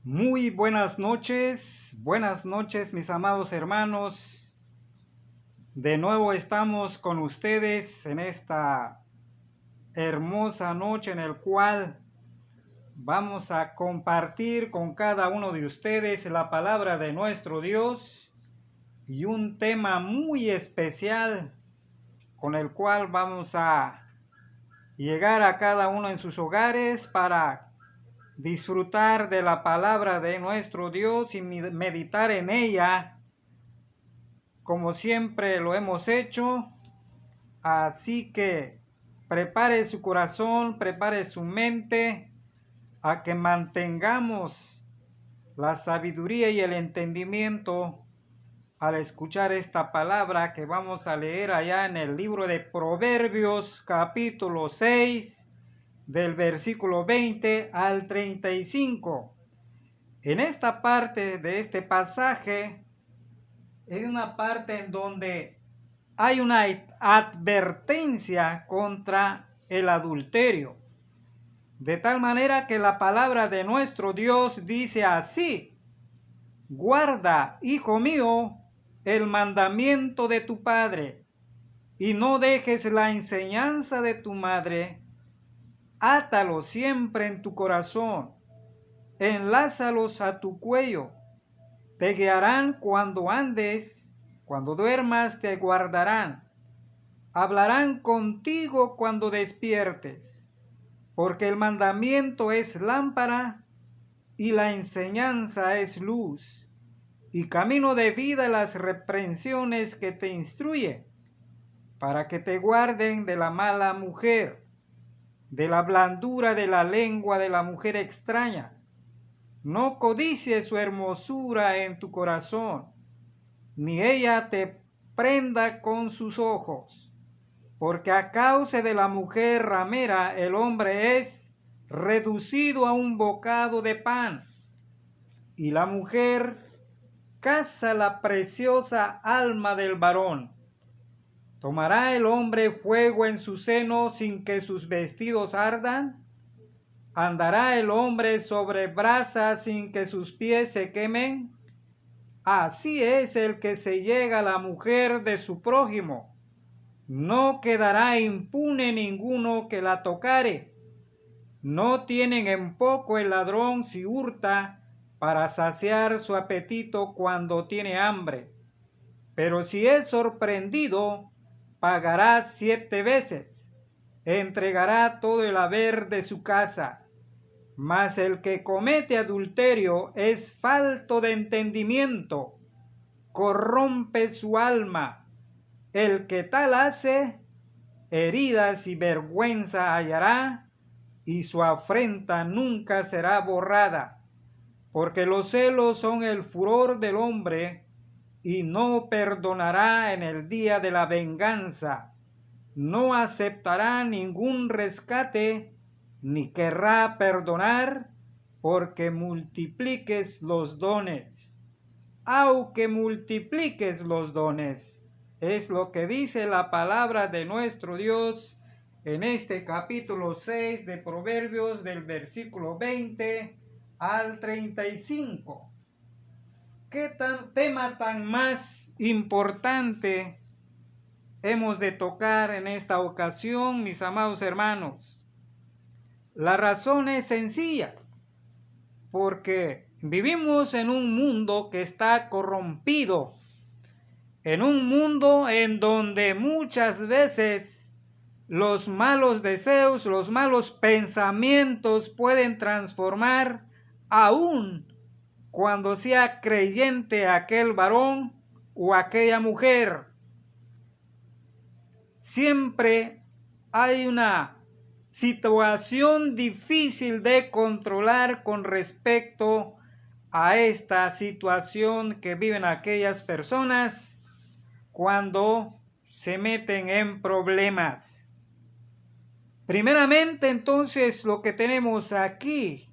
Muy buenas noches mis amados hermanos. De nuevo estamos con ustedes en esta hermosa noche en el cual vamos a compartir con cada uno de ustedes la palabra de nuestro Dios y un tema muy especial con el cual vamos a llegar a cada uno en sus hogares para disfrutar de la palabra de nuestro Dios y meditar en ella como siempre lo hemos hecho. Así que prepare su corazón, prepare su mente a que mantengamos la sabiduría y el entendimiento al escuchar esta palabra que vamos a leer allá en el libro de Proverbios capítulo 6 del versículo 20 al 35. En esta parte de este pasaje es una parte en donde hay una advertencia contra el adulterio. De tal manera que la palabra de nuestro Dios dice así: guarda, hijo mío, el mandamiento de tu padre, y no dejes la enseñanza de tu madre. Átalo siempre en tu corazón, enlázalos a tu cuello. Te guiarán cuando andes, cuando duermas te guardarán. Hablarán contigo cuando despiertes, porque el mandamiento es lámpara y la enseñanza es luz, y camino de vida las reprensiones que te instruye, para que te guarden de la mala mujer, de la blandura de la lengua de la mujer extraña. No codicies su hermosura en tu corazón, ni ella te prenda con sus ojos, porque a causa de la mujer ramera el hombre es reducido a un bocado de pan, y la mujer caza la preciosa alma del varón. ¿Tomará el hombre fuego en su seno sin que sus vestidos ardan? ¿Andará el hombre sobre brasas sin que sus pies se quemen? Así es el que se llega a la mujer de su prójimo. No quedará impune ninguno que la tocare. No tienen en poco el ladrón si hurta para saciar su apetito cuando tiene hambre. Pero si es sorprendido, pagará 7 veces. Entregará todo el haber de su casa. Mas el que comete adulterio es falto de entendimiento, corrompe su alma. El que tal hace, heridas y vergüenza hallará, y su afrenta nunca será borrada. Porque los celos son el furor del hombre, y no perdonará en el día de la venganza. No aceptará ningún rescate, ni querrá perdonar, porque multipliques los dones. Aunque multipliques los dones. Es lo que dice la palabra de nuestro Dios en este capítulo 6 de Proverbios, del versículo 20 al 35. ¿Qué tema tan más importante hemos de tocar en esta ocasión, mis amados hermanos? La razón es sencilla, porque vivimos en un mundo que está corrompido, en un mundo en donde muchas veces los malos deseos, los malos pensamientos pueden transformar aún cuando sea creyente aquel varón o aquella mujer. Siempre hay una situación difícil de controlar con respecto a esta situación que viven aquellas personas cuando se meten en problemas. Primeramente, entonces, lo que tenemos aquí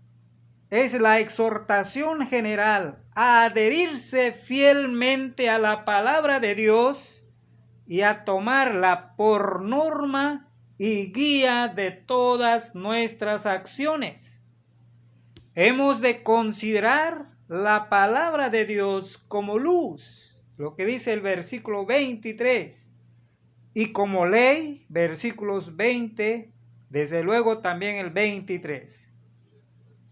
es la exhortación general a adherirse fielmente a la palabra de Dios y a tomarla por norma y guía de todas nuestras acciones. hemos de considerar la palabra de Dios como luz, lo que dice el versículo 23, y como ley, versículos 20, desde luego también el 23.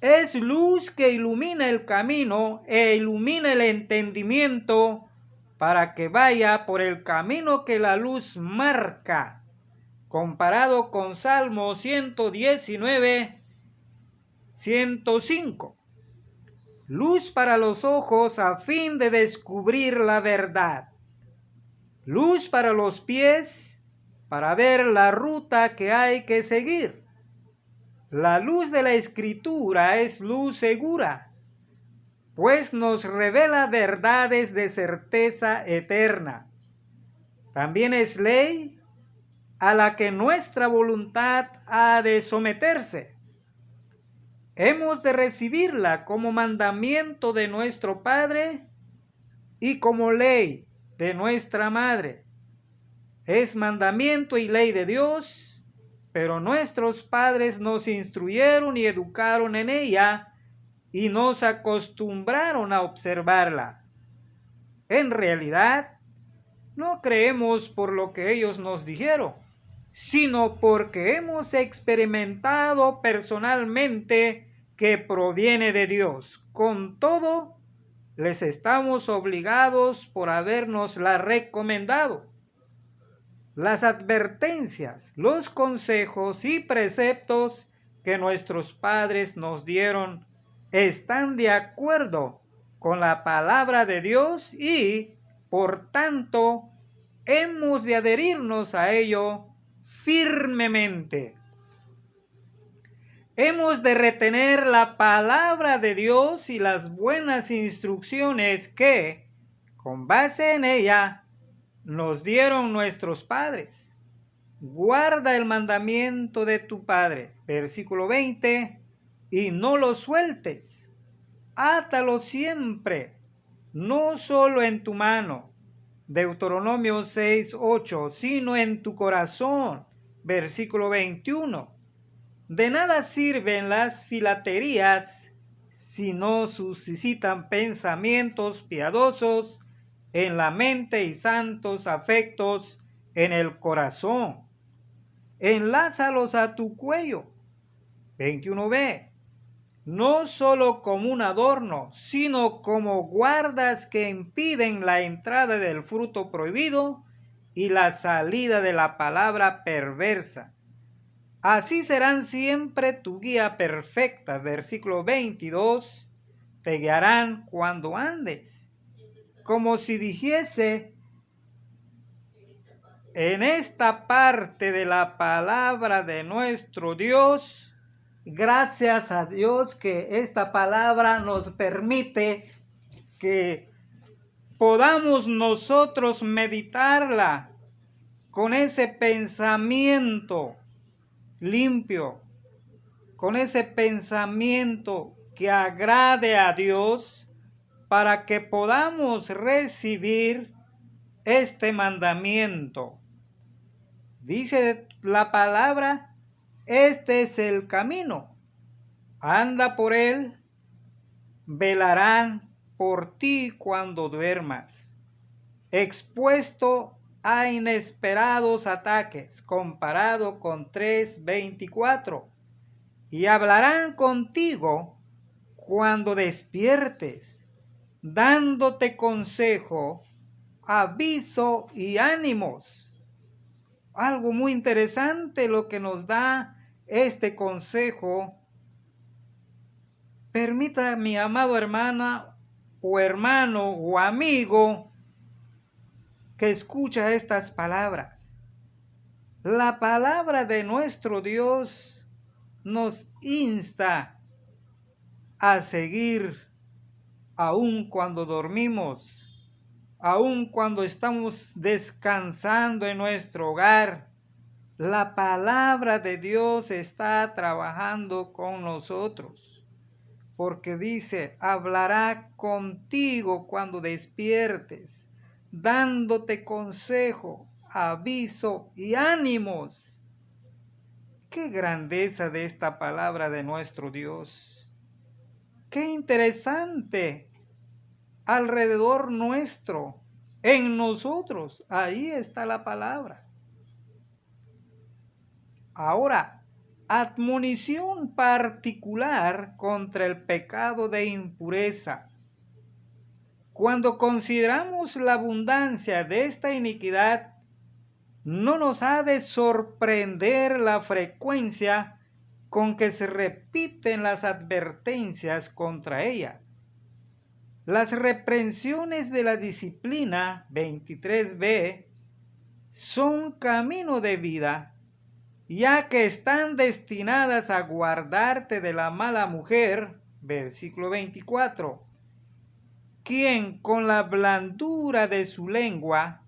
Es luz que ilumina el camino e ilumina el entendimiento para que vaya por el camino que la luz marca, comparado con Salmo 119, 105. Luz para los ojos a fin de descubrir la verdad. Luz para los pies para ver la ruta que hay que seguir. La luz de la Escritura es luz segura, pues nos revela verdades de certeza eterna. También es ley a la que nuestra voluntad ha de someterse. Hemos de recibirla como mandamiento de nuestro Padre y como ley de nuestra Madre. Es mandamiento y ley de Dios, pero nuestros padres nos instruyeron y educaron en ella y nos acostumbraron a observarla. En realidad, no creemos por lo que ellos nos dijeron, sino porque hemos experimentado personalmente que proviene de Dios. Con todo, les estamos obligados por habernosla recomendado. Las advertencias, los consejos y preceptos que nuestros padres nos dieron están de acuerdo con la palabra de Dios y, por tanto, hemos de adherirnos a ello firmemente. Hemos de retener la palabra de Dios y las buenas instrucciones que, con base en ella, nos dieron nuestros padres. Guarda el mandamiento de tu padre, versículo 20, y no lo sueltes. Átalo siempre, no solo en tu mano, Deuteronomio 6:8, sino en tu corazón, versículo 21. De nada sirven las filaterías si no suscitan pensamientos piadosos en la mente y santos afectos en el corazón. Enlázalos a tu cuello. 21b. No solo como un adorno, sino como guardas que impiden la entrada del fruto prohibido y la salida de la palabra perversa. Así serán siempre tu guía perfecta. Versículo 22. Te guiarán cuando andes, como si dijese en esta parte de la palabra de nuestro Dios. Gracias a Dios que esta palabra nos permite que podamos nosotros meditarla con ese pensamiento limpio, con ese pensamiento que agrade a Dios, para que podamos recibir este mandamiento. Dice la palabra, este es el camino, anda por él, velarán por ti cuando duermas, expuesto a inesperados ataques, comparado con 3:24, y hablarán contigo cuando despiertes, dándote consejo, aviso y ánimos. Algo muy interesante lo que nos da este consejo. Permita, mi amado hermana o hermano o amigo que escucha estas palabras. La palabra de nuestro Dios nos insta a seguir aun cuando dormimos, aun cuando estamos descansando en nuestro hogar. La palabra de Dios está trabajando con nosotros, porque dice, hablará contigo cuando despiertes, dándote consejo, aviso y ánimos. ¡Qué grandeza de esta palabra de nuestro Dios! Qué interesante. Alrededor nuestro, en nosotros, ahí está la palabra. Ahora, admonición particular contra el pecado de impureza. Cuando consideramos la abundancia de esta iniquidad, no nos ha de sorprender la frecuencia con que se repiten las advertencias contra ella. Las reprensiones de la disciplina 23b son camino de vida, ya que están destinadas a guardarte de la mala mujer, versículo 24, quien con la blandura de su lengua,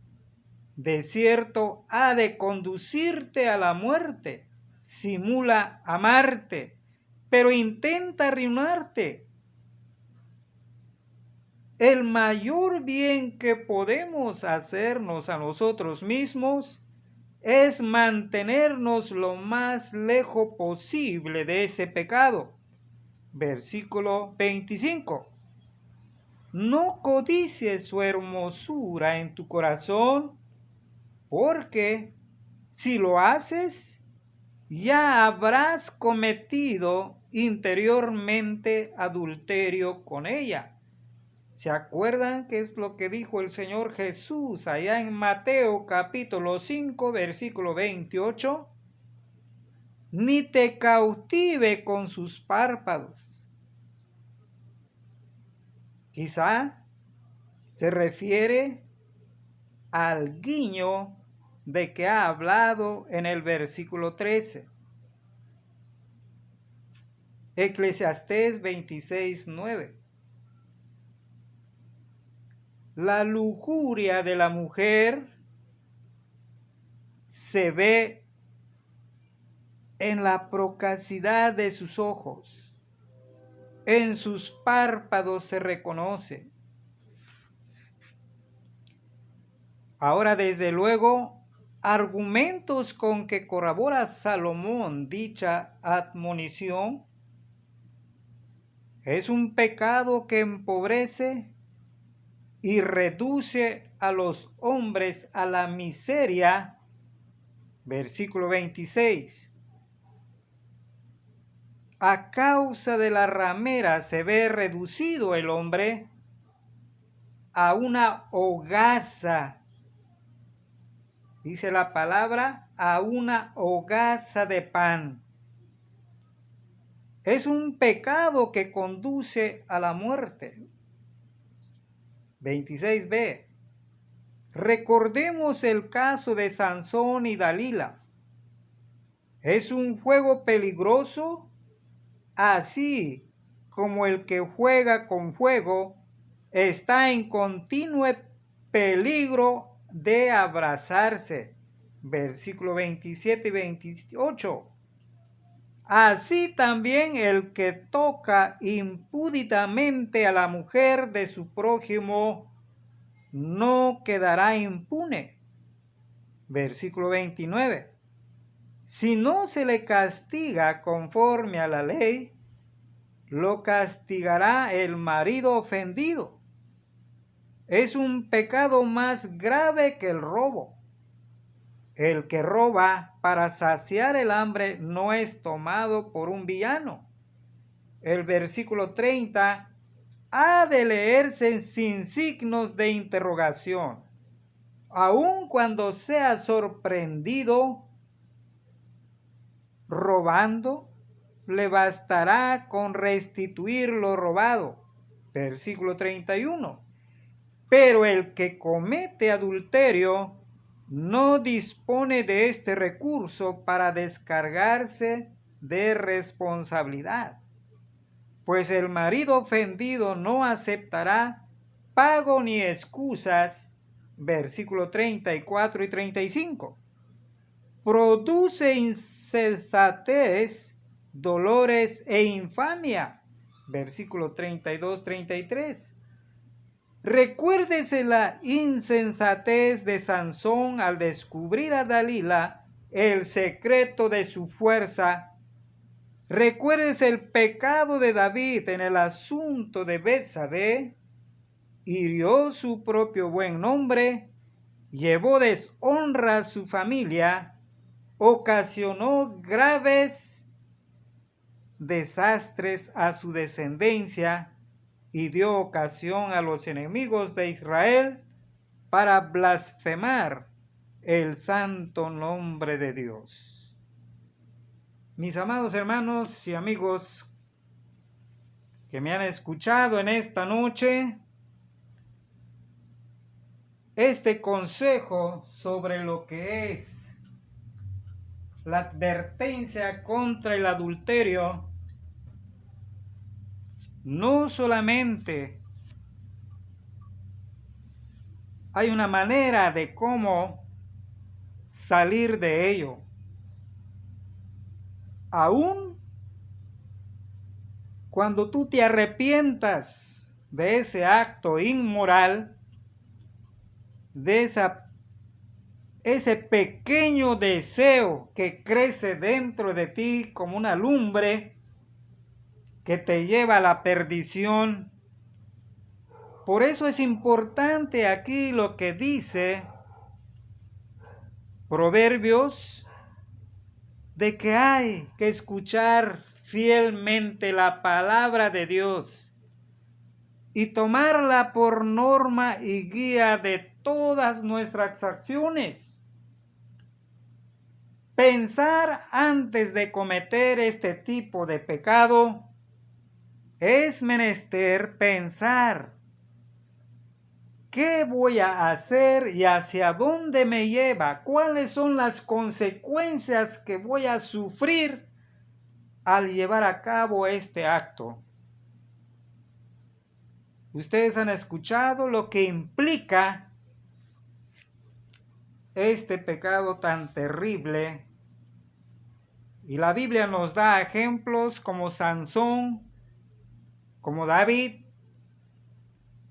de cierto ha de conducirte a la muerte, simula amarte, pero intenta arruinarte. El mayor bien que podemos hacernos a nosotros mismos es mantenernos lo más lejos posible de ese pecado. Versículo 25. No codicies su hermosura en tu corazón, porque si lo haces, ya habrás cometido interiormente adulterio con ella. ¿Se acuerdan qué es lo que dijo el Señor Jesús allá en Mateo capítulo 5, versículo 28? Ni te cautive con sus párpados. Quizá se refiere al guiño de que ha hablado en el versículo 13. Eclesiastés 26, 9. La lujuria de la mujer se ve en la procacidad de sus ojos, en sus párpados se reconoce. Ahora, desde luego, argumentos con que corrobora Salomón dicha admonición: es un pecado que empobrece y reduce a los hombres a la miseria, versículo 26. A causa de la ramera se ve reducido el hombre a una hogaza. Dice la palabra, a una hogaza de pan. Es un pecado que conduce a la muerte. 26b. Recordemos el caso de Sansón y Dalila. Es un juego peligroso, así como el que juega con fuego está en continuo peligro de abrazarse. Versículo 27 y 28. Así también el que toca impúdicamente a la mujer de su prójimo no quedará impune. Versículo 29. Si no se le castiga conforme a la ley, lo castigará el marido ofendido. Es un pecado más grave que el robo. El que roba para saciar el hambre no es tomado por un villano. El versículo 30 ha de leerse sin signos de interrogación. Aun cuando sea sorprendido robando, le bastará con restituir lo robado. Versículo 31. Pero el que comete adulterio no dispone de este recurso para descargarse de responsabilidad, pues el marido ofendido no aceptará pago ni excusas. Versículo 34 y 35. Produce insensatez, dolores e infamia. Versículo 32-33. Recuérdese la insensatez de Sansón al descubrir a Dalila el secreto de su fuerza Recuerdes el pecado de David en el asunto de Betsabé, hirió su propio buen nombre, llevó deshonra a su familia, ocasionó graves desastres a su descendencia y dio ocasión a los enemigos de Israel para blasfemar el santo nombre de Dios. Mis amados hermanos y amigos que me han escuchado en esta noche, este consejo sobre lo que es la advertencia contra el adulterio no solamente hay una manera de cómo salir de ello. Aún cuando tú te arrepientas de ese acto inmoral, de ese pequeño deseo que crece dentro de ti como una lumbre que te lleva a la perdición. Por eso es importante aquí lo que dice Proverbios, de que hay que escuchar fielmente la palabra de Dios y tomarla por norma y guía de todas nuestras acciones. Pensar antes de cometer este tipo de pecado es menester pensar qué voy a hacer y hacia dónde me lleva, cuáles son las consecuencias que voy a sufrir al llevar a cabo este acto. Ustedes han escuchado lo que implica este pecado tan terrible, y la Biblia nos da ejemplos como Sansón, como David,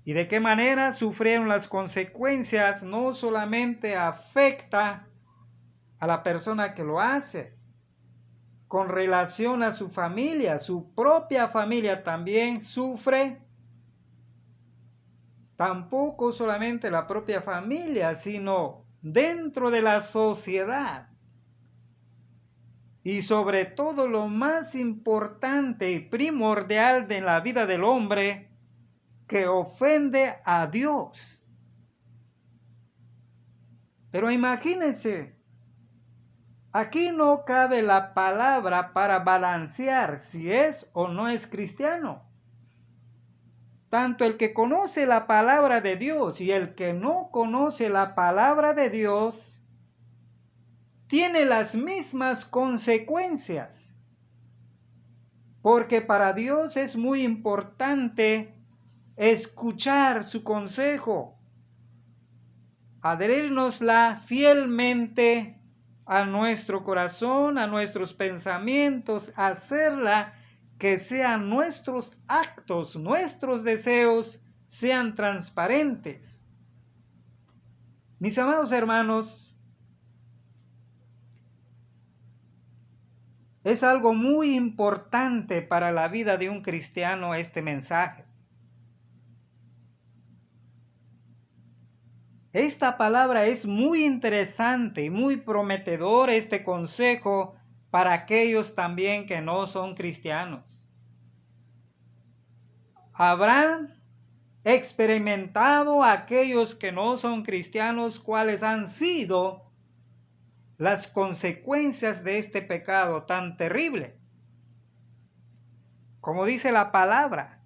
y de qué manera sufrieron las consecuencias. No solamente afecta a la persona que lo hace, con relación a su familia, su propia familia también sufre. Tampoco solamente la propia familia, sino dentro de la sociedad. Y sobre todo lo más importante y primordial de la vida del hombre, que ofende a Dios. Pero imagínense, aquí no cabe la palabra para balancear si es o no es cristiano. Tanto el que conoce la palabra de Dios y el que no conoce la palabra de Dios tiene las mismas consecuencias. Porque para Dios es muy importante escuchar su consejo, adherirnosla fielmente a nuestro corazón, a nuestros pensamientos, hacerla que sean nuestros actos, nuestros deseos, sean transparentes. Mis amados hermanos, es algo muy importante para la vida de un cristiano este mensaje. Esta palabra es muy interesante y muy prometedor, este consejo para aquellos también que no son cristianos. Habrán experimentado aquellos que no son cristianos cuáles han sido las consecuencias de este pecado tan terrible. Como dice la palabra,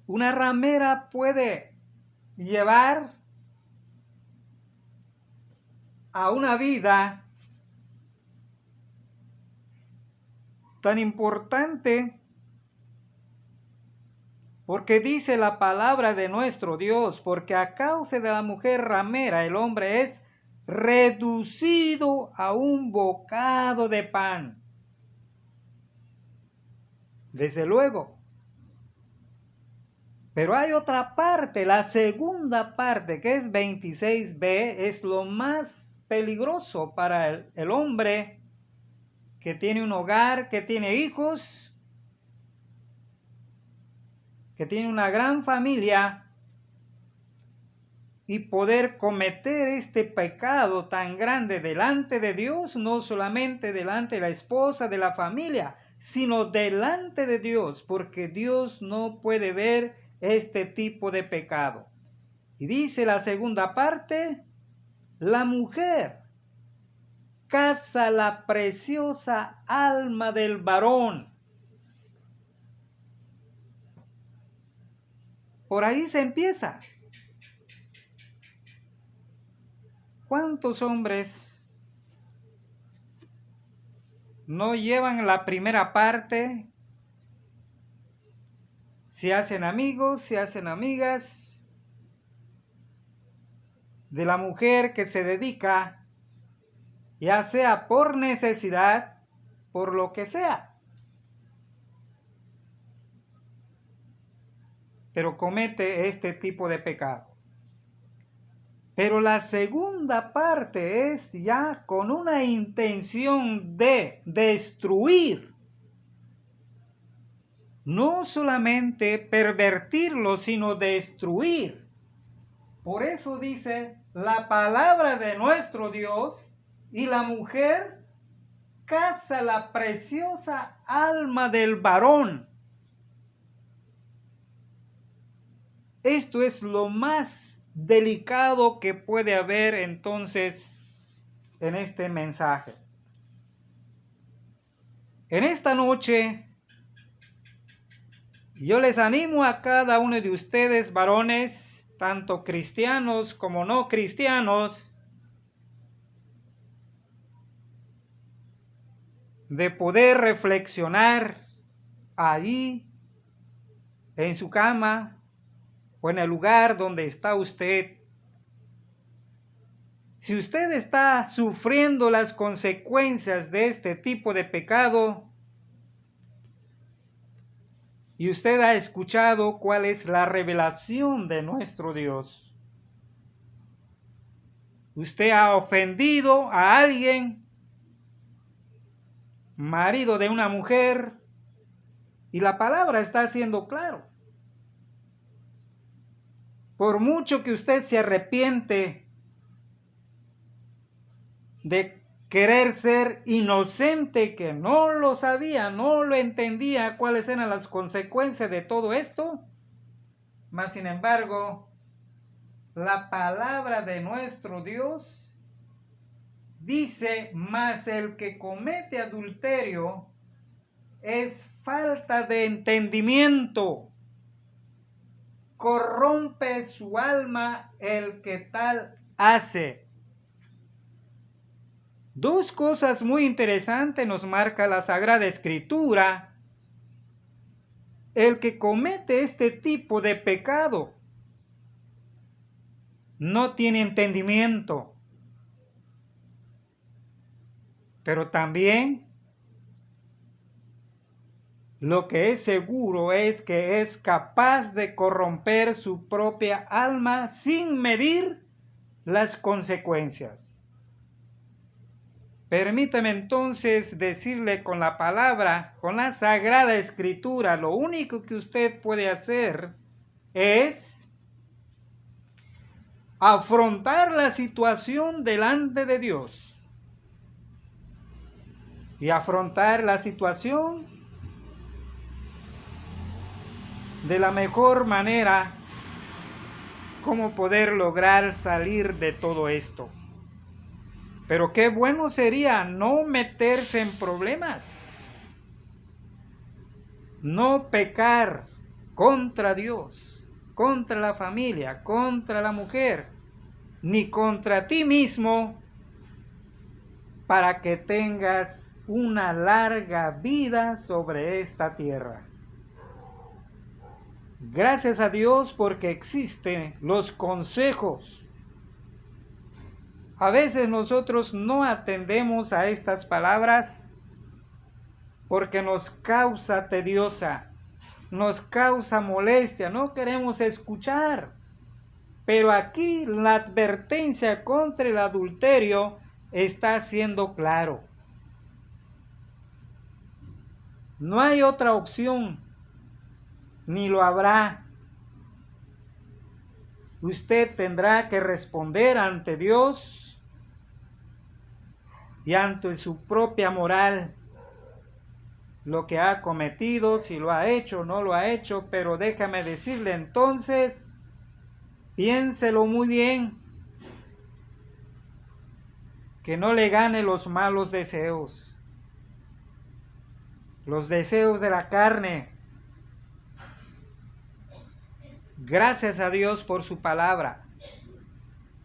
una ramera puede llevar a una vida tan importante, porque dice la palabra de nuestro Dios, porque a causa de la mujer ramera el hombre es reducido a un bocado de pan. Desde luego. Pero hay otra parte, la segunda parte, que es 26b, es lo más peligroso para el hombre que tiene un hogar, que tiene hijos, que tiene una gran familia, y poder cometer este pecado tan grande delante de Dios, no solamente delante de la esposa, de la familia, sino delante de Dios, porque Dios no puede ver este tipo de pecado. Y dice la segunda parte, la mujer caza la preciosa alma del varón. Por ahí se empieza. ¿Cuántos hombres no llevan la primera parte? Se hacen amigos, se hacen amigas de la mujer que se dedica, ya sea por necesidad, por lo que sea, pero comete este tipo de pecado. Pero la segunda parte es ya con una intención de destruir, no solamente pervertirlo, sino destruir. Por eso dice la palabra de nuestro Dios, y la mujer caza la preciosa alma del varón. Esto es lo más delicado que puede haber entonces en este mensaje. En esta noche, yo les animo a cada uno de ustedes, varones, tanto cristianos como no cristianos, de poder reflexionar allí, en su cama, o en el lugar donde está usted. Si usted está sufriendo las consecuencias de este tipo de pecado, y usted ha escuchado cuál es la revelación de nuestro Dios, usted ha ofendido a alguien, marido de una mujer, y la palabra está siendo claro. Por mucho que usted se arrepiente de querer ser inocente, que no lo sabía, no lo entendía cuáles eran las consecuencias de todo esto, mas sin embargo, la palabra de nuestro Dios dice, mas el que comete adulterio es falta de entendimiento, corrompe su alma el que tal hace. Dos cosas muy interesantes nos marca la Sagrada Escritura. El que comete este tipo de pecado no tiene entendimiento, pero también lo que es seguro es que es capaz de corromper su propia alma sin medir las consecuencias. Permítame entonces decirle con la palabra, con la Sagrada Escritura, lo único que usted puede hacer es afrontar la situación delante de Dios y afrontar la situación de la mejor manera, como poder lograr salir de todo esto. Pero qué bueno sería no meterse en problemas, no pecar contra Dios, contra la familia, contra la mujer, ni contra ti mismo, para que tengas una larga vida sobre esta tierra. Gracias a Dios porque existen los consejos. A veces nosotros no atendemos a estas palabras porque nos causa tediosa, nos causa molestia, no queremos escuchar. Pero aquí la advertencia contra el adulterio está siendo claro. No hay otra opción, ni lo habrá. Usted tendrá que responder ante Dios y ante su propia moral lo que ha cometido, si lo ha hecho o no lo ha hecho, pero déjame decirle entonces, piénselo muy bien, que no le gane los malos deseos, los deseos de la carne. Gracias a Dios por su palabra.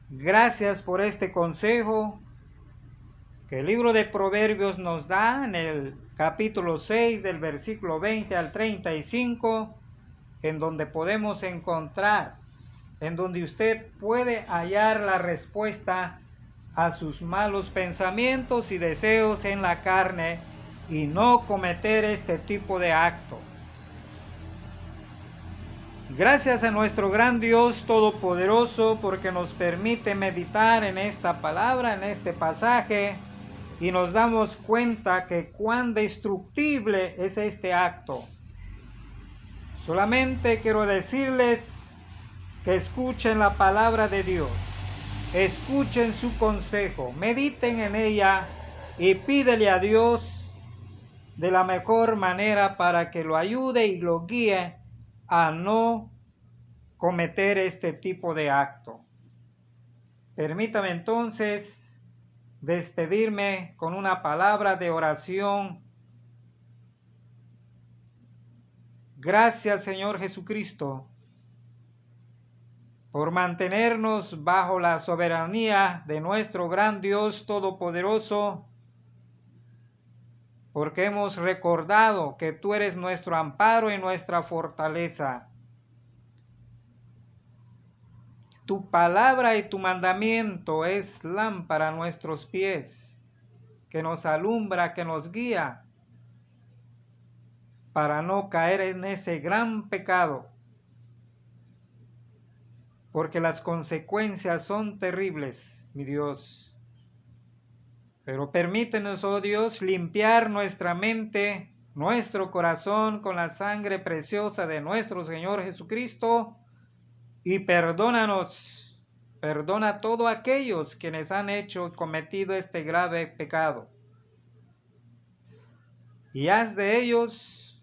Gracias por este consejo que el libro de Proverbios nos da en el capítulo 6 del versículo 20 al 35, en donde podemos encontrar, en donde usted puede hallar la respuesta a sus malos pensamientos y deseos en la carne y no cometer este tipo de acto. Gracias a nuestro gran Dios Todopoderoso porque nos permite meditar en esta palabra, en este pasaje, y nos damos cuenta que cuán destructible es este acto. Solamente quiero decirles que escuchen la palabra de Dios, escuchen su consejo, mediten en ella y pídele a Dios de la mejor manera para que lo ayude y lo guíe a no cometer este tipo de acto. Permítame entonces despedirme con una palabra de oración. Gracias, Señor Jesucristo, por mantenernos bajo la soberanía de nuestro gran Dios Todopoderoso, porque hemos recordado que tú eres nuestro amparo y nuestra fortaleza. Tu palabra y tu mandamiento es lámpara a nuestros pies, que nos alumbra, que nos guía, para no caer en ese gran pecado, porque las consecuencias son terribles, mi Dios. Pero permítenos, oh Dios, limpiar nuestra mente, nuestro corazón con la sangre preciosa de nuestro Señor Jesucristo, y perdónanos, perdona a todos aquellos quienes han hecho y cometido este grave pecado. Y haz de ellos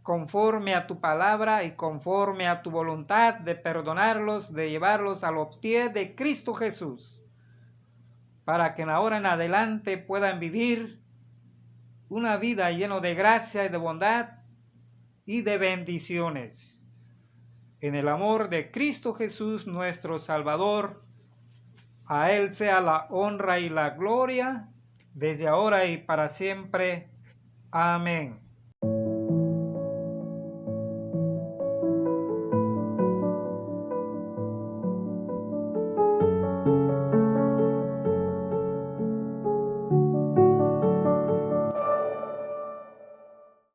conforme a tu palabra y conforme a tu voluntad de perdonarlos, de llevarlos a los pies de Cristo Jesús, para que de ahora en adelante puedan vivir una vida llena de gracia y de bondad y de bendiciones. En el amor de Cristo Jesús, nuestro Salvador, a Él sea la honra y la gloria, desde ahora y para siempre. Amén.